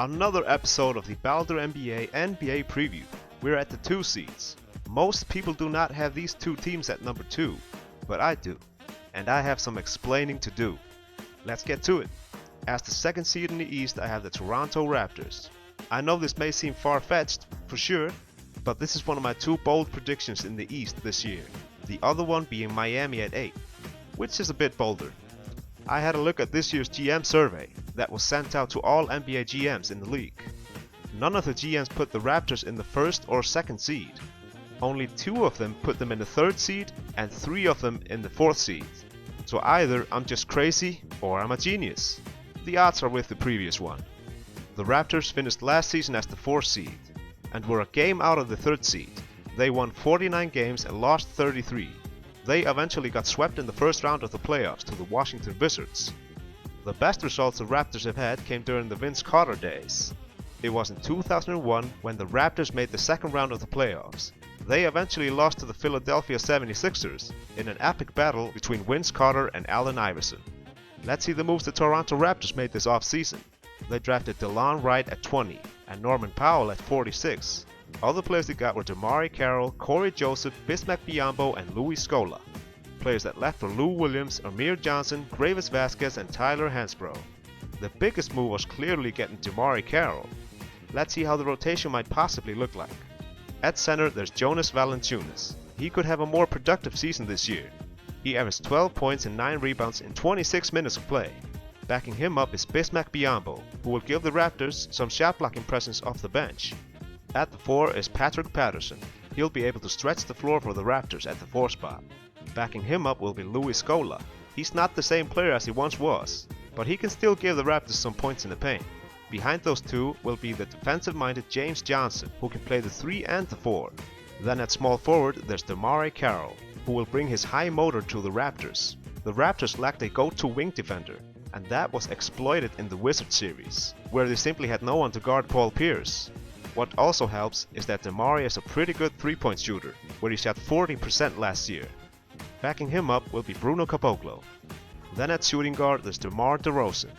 Another episode of the BaldurNBA NBA preview. We're at the 2 seeds. Most people do not have these two teams at number 2, but I do, and I have some explaining to do. Let's get to it. As the 2nd seed in the East, I have the Toronto Raptors. I know this may seem far-fetched, for sure, but this is one of my 2 bold predictions in the East this year, the other one being Miami at 8, which is a bit bolder. I had a look at this year's GM survey that was sent out to all NBA GMs in the league. None of the GMs put the Raptors in the 1st or 2nd seed. Only 2 of them put them in the 3rd seed and 3 of them in the 4th seed. So either I'm just crazy or I'm a genius. The odds are with the previous one. The Raptors finished last season as the 4th seed and were a game out of the 3rd seed. They won 49 games and lost 33. They eventually got swept in the first round of the playoffs to the Washington Wizards. The best results the Raptors have had came during the Vince Carter days. It was in 2001 when the Raptors made the 2nd round of the playoffs. They eventually lost to the Philadelphia 76ers in an epic battle between Vince Carter and Allen Iverson. Let's see the moves the Toronto Raptors made this offseason. They drafted DeLon Wright at 20 and Norman Powell at 46. Other players they got were DeMarre Carroll, Corey Joseph, Bismack Biyombo, and Louis Scola. Players that left were Lou Williams, Amir Johnson, Gravis Vasquez, and Tyler Hansbrough. The biggest move was clearly getting DeMarre Carroll. Let's see how the rotation might possibly look like. At center, there's Jonas Valanciunas. He could have a more productive season this year. He averaged 12 points and 9 rebounds in 26 minutes of play. Backing him up is Bismack Biyombo, who will give the Raptors some shot blocking presence off the bench. At the 4 is Patrick Patterson. He'll be able to stretch the floor for the Raptors at the 4 spot. Backing him up will be Louis Scola. He's not the same player as he once was, but he can still give the Raptors some points in the paint. Behind those 2 will be the defensive-minded James Johnson, who can play the 3 and the 4. Then at small forward, there's DeMarre Carroll, who will bring his high motor to the Raptors. The Raptors lacked a go-to wing defender, and that was exploited in the Wizards series, where they simply had no one to guard Paul Pierce. What also helps is that DeMarre is a pretty good 3-point shooter, where he shot 40% last year. Backing him up will be Bruno Caboclo. Then at shooting guard there's DeMar DeRozan.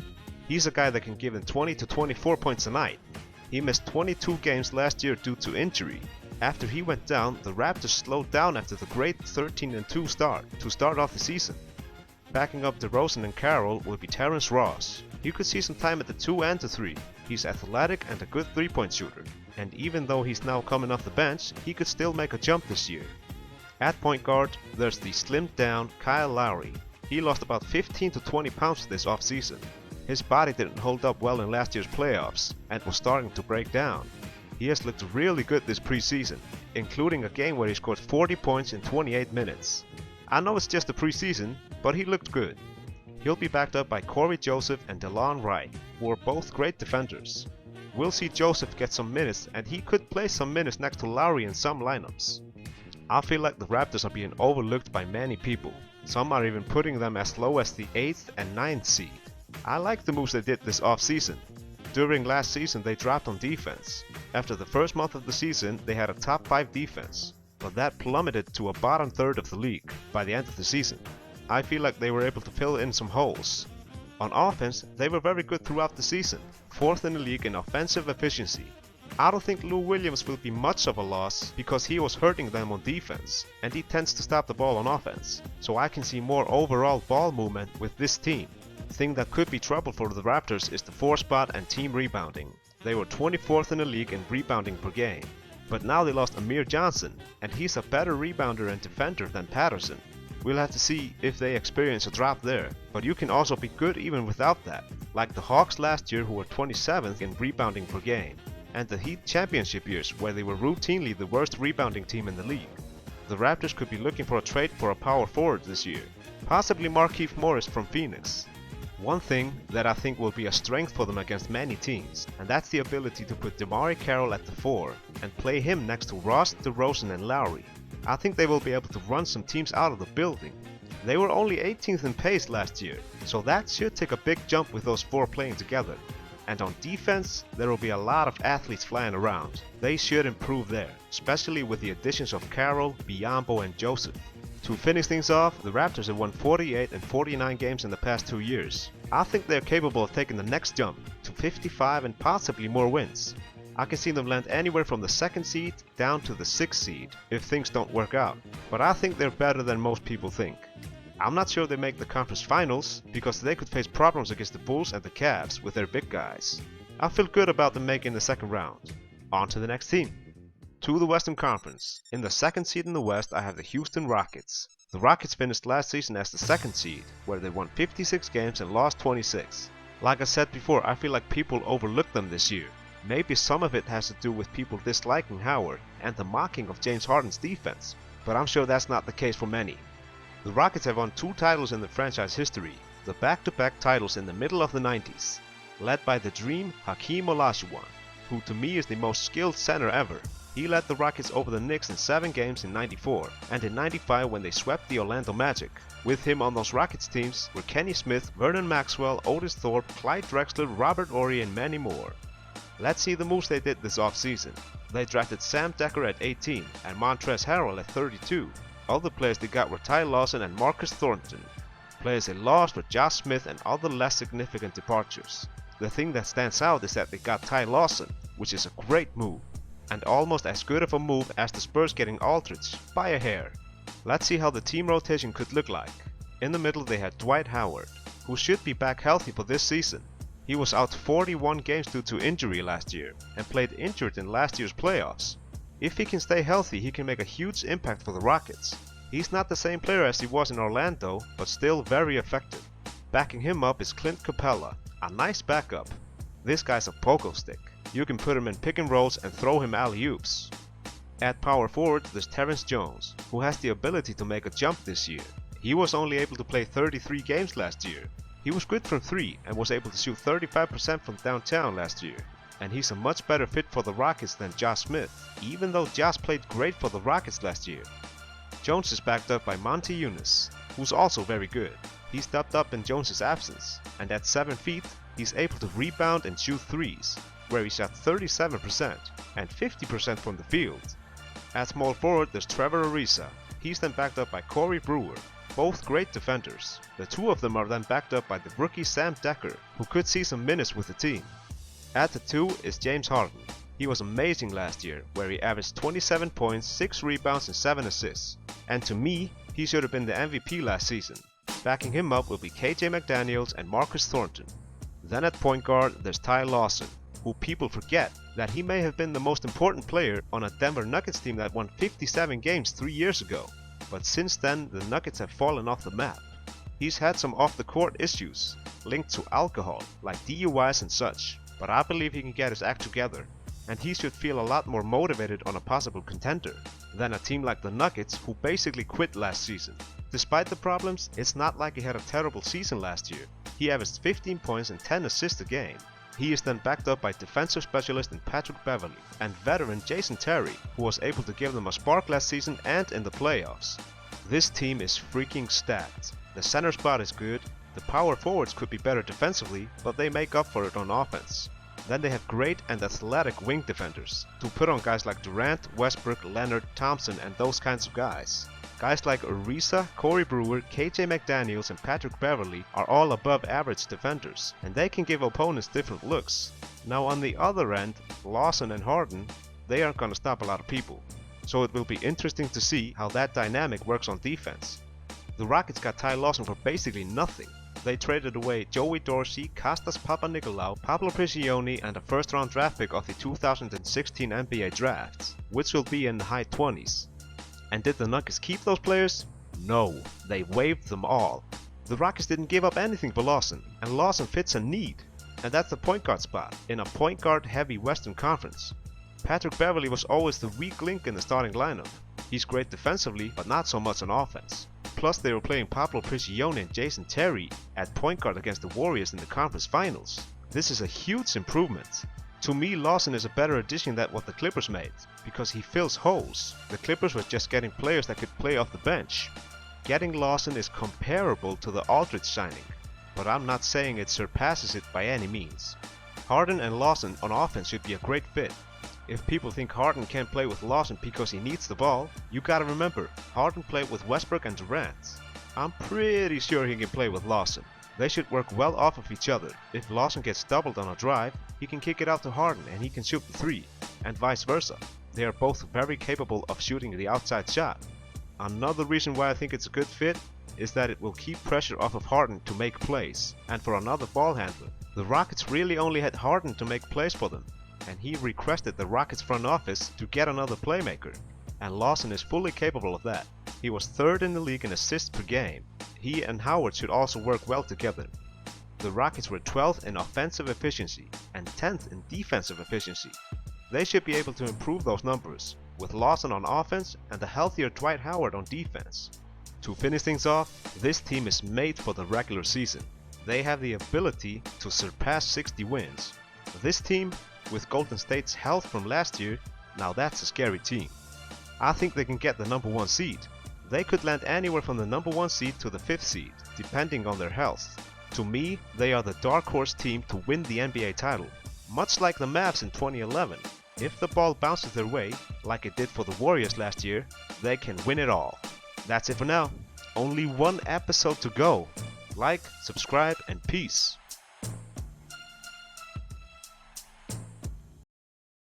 He's a guy that can give in 20 to 24 points a night. He missed 22 games last year due to injury. After he went down, the Raptors slowed down after the great 13-2 start to start off the season. Backing up DeRozan and Carroll will be Terrence Ross. You could see some time at the 2 and the 3. He's athletic and a good 3-point shooter. And even though he's now coming off the bench, he could still make a jump this year. At point guard, there's the slimmed down Kyle Lowry. He lost about 15 to 20 pounds this offseason. His body didn't hold up well in last year's playoffs and was starting to break down. He has looked really good this preseason, including a game where he scored 40 points in 28 minutes. I know it's just a preseason, but he looked good. He'll be backed up by Corey Joseph and DeLon Wright, who are both great defenders. We'll see Joseph get some minutes, and he could play some minutes next to Lowry in some lineups. I feel like the Raptors are being overlooked by many people. Some are even putting them as low as the 8th and 9th seed. I like the moves they did this offseason. During last season they dropped on defense. After the first month of the season they had a top 5 defense, but that plummeted to a bottom third of the league by the end of the season. I feel like they were able to fill in some holes. On offense, they were very good throughout the season, 4th in the league in offensive efficiency. I don't think Lou Williams will be much of a loss because he was hurting them on defense, and he tends to stop the ball on offense, so I can see more overall ball movement with this team. The thing that could be trouble for the Raptors is the 4 spot and team rebounding. They were 24th in the league in rebounding per game, but now they lost Amir Johnson, and he's a better rebounder and defender than Patterson. We'll have to see if they experience a drop there, but you can also be good even without that, like the Hawks last year who were 27th in rebounding per game, and the Heat championship years where they were routinely the worst rebounding team in the league. The Raptors could be looking for a trade for a power forward this year, possibly Markieff Morris from Phoenix. One thing that I think will be a strength for them against many teams, and that's the ability to put DeMarre Carroll at the 4 and play him next to Ross, DeRozan and Lowry. I think they will be able to run some teams out of the building. They were only 18th in pace last year, so that should take a big jump with those 4 playing together. And on defense, there will be a lot of athletes flying around. They should improve there, especially with the additions of Carroll, Biyombo and Joseph. To finish things off, the Raptors have won 48 and 49 games in the past 2 years. I think they're capable of taking the next jump to 55 and possibly more wins. I can see them land anywhere from the 2nd seed down to the 6th seed if things don't work out, but I think they're better than most people think. I'm not sure they make the conference finals because they could face problems against the Bulls and the Cavs with their big guys. I feel good about them making the 2nd round. On to the next team. To the Western Conference. In the 2nd seed in the West I have the Houston Rockets. The Rockets finished last season as the 2nd seed, where they won 56 games and lost 26. Like I said before, I feel like people overlooked them this year. Maybe some of it has to do with people disliking Howard and the mocking of James Harden's defense, but I'm sure that's not the case for many. The Rockets have won 2 titles in the franchise history, the back-to-back titles in the middle of the 90s, led by the Dream Hakeem Olajuwon, who to me is the most skilled center ever. He led the Rockets over the Knicks in 7 games in '94 and in '95 when they swept the Orlando Magic. With him on those Rockets teams were Kenny Smith, Vernon Maxwell, Otis Thorpe, Clyde Drexler, Robert Horry and many more. Let's see the moves they did this offseason. They drafted Sam Dekker at 18 and Montrezl Harrell at 32. Other players they got were Ty Lawson and Marcus Thornton. Players they lost were Josh Smith and other less significant departures. The thing that stands out is that they got Ty Lawson, which is a great move, and almost as good of a move as the Spurs getting Aldridge, by a hair. Let's see how the team rotation could look like. In the middle they had Dwight Howard, who should be back healthy for this season. He was out 41 games due to injury last year, and played injured in last year's playoffs. If he can stay healthy, he can make a huge impact for the Rockets. He's not the same player as he was in Orlando, but still very effective. Backing him up is Clint Capella, a nice backup. This guy's a pogo stick. You can put him in pick and rolls and throw him alley-oops. At power forward there's Terrence Jones, who has the ability to make a jump this year. He was only able to play 33 games last year. He was good from 3 and was able to shoot 35% from downtown last year. And he's a much better fit for the Rockets than Josh Smith, even though Josh played great for the Rockets last year. Jones is backed up by Monty Eunice, who's also very good. He stepped up in Jones' absence, and at 7 feet, he's able to rebound and shoot threes, where he shot 37% and 50% from the field. At small forward there's Trevor Ariza. He's then backed up by Corey Brewer, both great defenders. The two of them are then backed up by the rookie Sam Dekker, who could see some minutes with the team. At the 2 is James Harden. He was amazing last year, where he averaged 27 points, 6 rebounds and 7 assists. And to me, he should have been the MVP last season. Backing him up will be KJ McDaniels and Marcus Thornton. Then at point guard there's Ty Lawson, who people forget that he may have been the most important player on a Denver Nuggets team that won 57 games 3 years ago. But since then the Nuggets have fallen off the map. He's had some off-the-court issues, linked to alcohol, like DUIs and such, but I believe he can get his act together, and he should feel a lot more motivated on a possible contender than a team like the Nuggets, who basically quit last season. Despite the problems, it's not like he had a terrible season last year. He averaged 15 points and 10 assists a game. He is then backed up by defensive specialist in Patrick Beverley and veteran Jason Terry, who was able to give them a spark last season and in the playoffs. This team is freaking stacked. The center spot is good, the power forwards could be better defensively, but they make up for it on offense. Then they have great and athletic wing defenders to put on guys like Durant, Westbrook, Leonard, Thompson and those kinds of guys. Guys like Ariza, Corey Brewer, KJ McDaniels and Patrick Beverley are all above average defenders, and they can give opponents different looks. Now on the other end, Lawson and Harden, they aren't gonna stop a lot of people. So it will be interesting to see how that dynamic works on defense. The Rockets got Ty Lawson for basically nothing. They traded away Joey Dorsey, Kostas Papanikolaou, Pablo Prigioni and a first-round draft pick of the 2016 NBA draft, which will be in the high 20s. And did the Nuggets keep those players? No, they waived them all. The Rockets didn't give up anything for Lawson, and Lawson fits a need, and that's the point guard spot in a point guard heavy Western Conference. Patrick Beverley was always the weak link in the starting lineup. He's great defensively, but not so much on offense. Plus they were playing Pablo Prigioni and Jason Terry at point guard against the Warriors in the conference finals. This is a huge improvement. To me, Lawson is a better addition than what the Clippers made, because he fills holes. The Clippers were just getting players that could play off the bench. Getting Lawson is comparable to the Aldridge signing, but I'm not saying it surpasses it by any means. Harden and Lawson on offense should be a great fit. If people think Harden can't play with Lawson because he needs the ball, you gotta remember, Harden played with Westbrook and Durant. I'm pretty sure he can play with Lawson. They should work well off of each other. If Lawson gets doubled on a drive, he can kick it out to Harden and he can shoot the three, and vice versa. They are both very capable of shooting the outside shot. Another reason why I think it's a good fit is that it will keep pressure off of Harden to make plays. And for another ball handler, the Rockets really only had Harden to make plays for them, and he requested the Rockets front office to get another playmaker. And Lawson is fully capable of that. He was third in the league in assists per game. He and Howard should also work well together. The Rockets were 12th in offensive efficiency and 10th in defensive efficiency. They should be able to improve those numbers, with Lawson on offense and a healthier Dwight Howard on defense. To finish things off, this team is made for the regular season. They have the ability to surpass 60 wins. This team, with Golden State's health from last year, now that's a scary team. I think they can get the number 1 seed. They could land anywhere from the number 1 seed to the 5th seed, depending on their health. To me, they are the dark horse team to win the NBA title. Much like the Mavs in 2011, if the ball bounces their way, like it did for the Warriors last year, they can win it all. That's it for now. Only one episode to go. Like, subscribe, and peace.